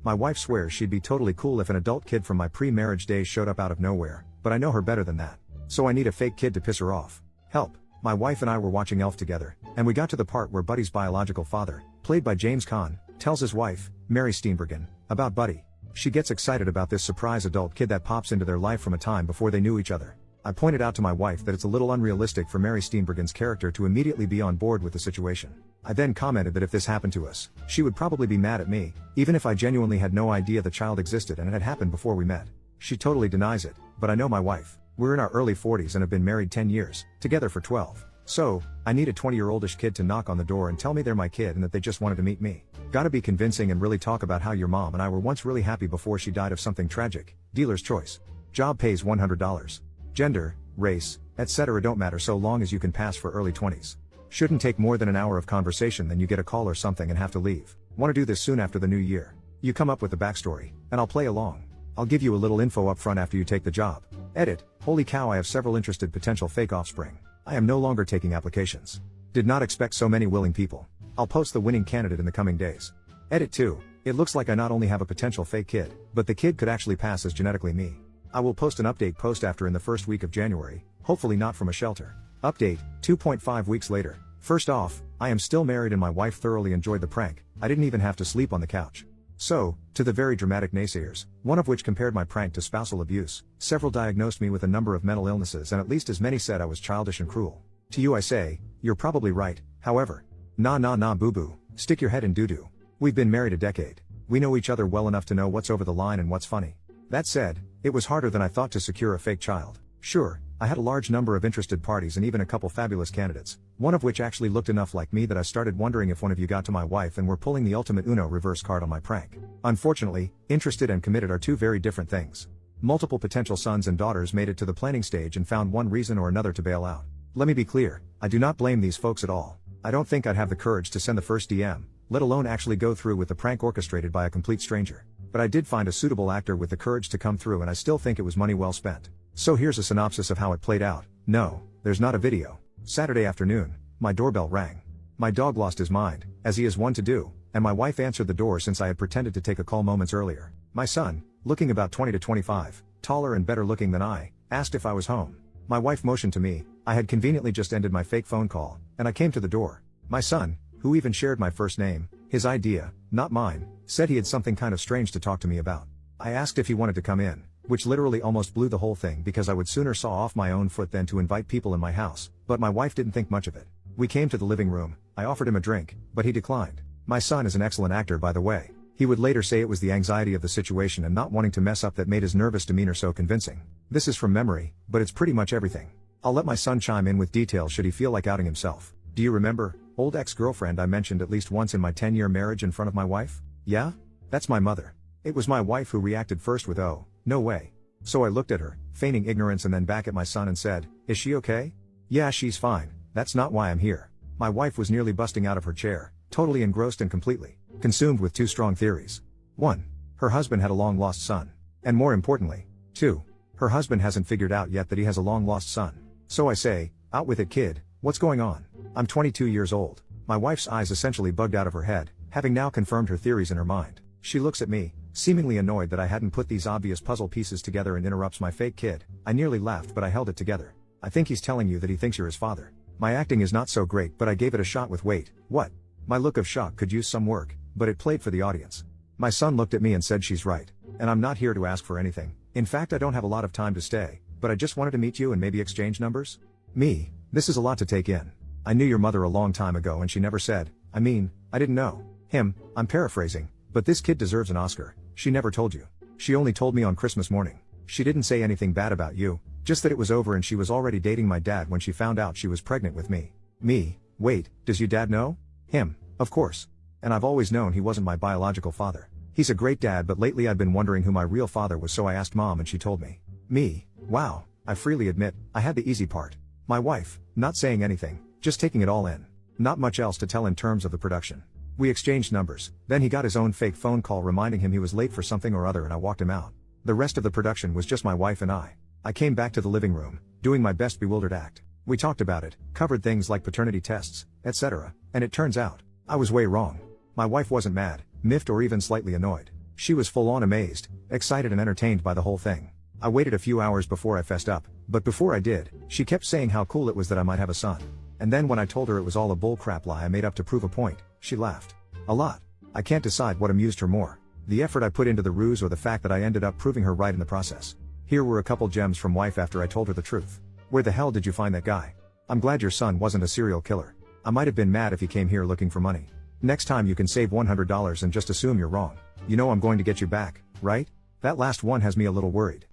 My wife swears she'd be totally cool if an adult kid from my pre-marriage days showed up out of nowhere, but I know her better than that. So I need a fake kid to piss her off. Help. My wife and I were watching Elf together, and we got to the part where Buddy's biological father, played by James Caan, tells his wife, Mary Steenburgen, about Buddy. She gets excited about this surprise adult kid that pops into their life from a time before they knew each other. I pointed out to my wife that it's a little unrealistic for Mary Steenburgen's character to immediately be on board with the situation. I then commented that if this happened to us, she would probably be mad at me, even if I genuinely had no idea the child existed and it had happened before we met. She totally denies it, but I know my wife. We're in our early 40s and have been married 10 years, together for 12. So, I need a 20-year-oldish kid to knock on the door and tell me they're my kid and that they just wanted to meet me. Gotta be convincing and really talk about how your mom and I were once really happy before she died of something tragic. Dealer's choice. Job pays $100. Gender, race, etc. don't matter so long as you can pass for early 20s. Shouldn't take more than an hour of conversation, then you get a call or something and have to leave. Want to do this soon after the new year. You come up with the backstory, and I'll play along. I'll give you a little info up front after you take the job. Edit. Holy cow, I have several interested potential fake offspring. I am no longer taking applications. Did not expect so many willing people. I'll post the winning candidate in the coming days. Edit 2. It looks like I not only have a potential fake kid, but the kid could actually pass as genetically me. I will post an update post after in the first week of January, hopefully not from a shelter. Update, 2.5 weeks later. First off, I am still married and my wife thoroughly enjoyed the prank. I didn't even have to sleep on the couch. So, to the very dramatic naysayers, one of which compared my prank to spousal abuse, several diagnosed me with a number of mental illnesses and at least as many said I was childish and cruel. To you I say, you're probably right, however. Nah boo-boo, stick your head in doo-doo. We've been married a decade. We know each other well enough to know what's over the line and what's funny. That said, it was harder than I thought to secure a fake child. Sure, I had a large number of interested parties and even a couple fabulous candidates, one of which actually looked enough like me that I started wondering if one of you got to my wife and were pulling the ultimate Uno reverse card on my prank. Unfortunately, interested and committed are two very different things. Multiple potential sons and daughters made it to the planning stage and found one reason or another to bail out. Let me be clear, I do not blame these folks at all. I don't think I'd have the courage to send the first DM, let alone actually go through with the prank orchestrated by a complete stranger. But I did find a suitable actor with the courage to come through and I still think it was money well spent. So here's a synopsis of how it played out. No, there's not a video. Saturday afternoon, my doorbell rang. My dog lost his mind, as he is wont to do, and my wife answered the door since I had pretended to take a call moments earlier. My son, looking about 20 to 25, taller and better looking than I, asked if I was home. My wife motioned to me. I had conveniently just ended my fake phone call, and I came to the door. My son, who even shared my first name, his idea, not mine, said he had something kind of strange to talk to me about. I asked if he wanted to come in, which literally almost blew the whole thing because I would sooner saw off my own foot than to invite people in my house, but my wife didn't think much of it. We came to the living room. I offered him a drink, but he declined. My son is an excellent actor, by the way. He would later say it was the anxiety of the situation and not wanting to mess up that made his nervous demeanor so convincing. This is from memory, but it's pretty much everything. I'll let my son chime in with details should he feel like outing himself. Do you remember, old ex-girlfriend I mentioned at least once in my 10-year marriage in front of my wife? Yeah? That's my mother. It was my wife who reacted first with "Oh, no way." So I looked at her, feigning ignorance and then back at my son and said, "Is she okay?" "Yeah, she's fine. That's not why I'm here." My wife was nearly busting out of her chair, totally engrossed and completely consumed with two strong theories. 1. Her husband had a long-lost son. And more importantly, 2. Her husband hasn't figured out yet that he has a long-lost son. So I say, out with it, kid, what's going on? I'm 22 years old. My wife's eyes essentially bugged out of her head, having now confirmed her theories in her mind. She looks at me, seemingly annoyed that I hadn't put these obvious puzzle pieces together and interrupts my fake kid. I nearly laughed, but I held it together. "I think he's telling you that he thinks you're his father." My acting is not so great, but I gave it a shot with "Wait, what?" My look of shock could use some work, but it played for the audience. My son looked at me and said, "She's right. And I'm not here to ask for anything. In fact, I don't have a lot of time to stay, but I just wanted to meet you and maybe exchange numbers." Me, this is a lot to take in. "I knew your mother a long time ago and she never said, I didn't know." Him, I'm paraphrasing, but this kid deserves an Oscar. "She never told you. She only told me on Christmas morning. She didn't say anything bad about you, just that it was over and she was already dating my dad when she found out she was pregnant with me." Me, wait, does your dad know? Him, of course. "And I've always known he wasn't my biological father. He's a great dad, but lately I've been wondering who my real father was, so I asked mom and she told me." Me, wow, I freely admit, I had the easy part. My wife, not saying anything, just taking it all in. Not much else to tell in terms of the production. We exchanged numbers, then he got his own fake phone call reminding him he was late for something or other and I walked him out. The rest of the production was just my wife and I. I came back to the living room, doing my best bewildered act. We talked about it, covered things like paternity tests, etc., and it turns out, I was way wrong. My wife wasn't mad, miffed or even slightly annoyed. She was full on amazed, excited and entertained by the whole thing. I waited a few hours before I fessed up, but before I did, she kept saying how cool it was that I might have a son. And then when I told her it was all a bullcrap lie I made up to prove a point, she laughed. A lot. I can't decide what amused her more, the effort I put into the ruse or the fact that I ended up proving her right in the process. Here were a couple gems from wife after I told her the truth. Where the hell did you find that guy? I'm glad your son wasn't a serial killer. I might have been mad if he came here looking for money. Next time you can save $100 and just assume you're wrong. You know I'm going to get you back, right? That last one has me a little worried.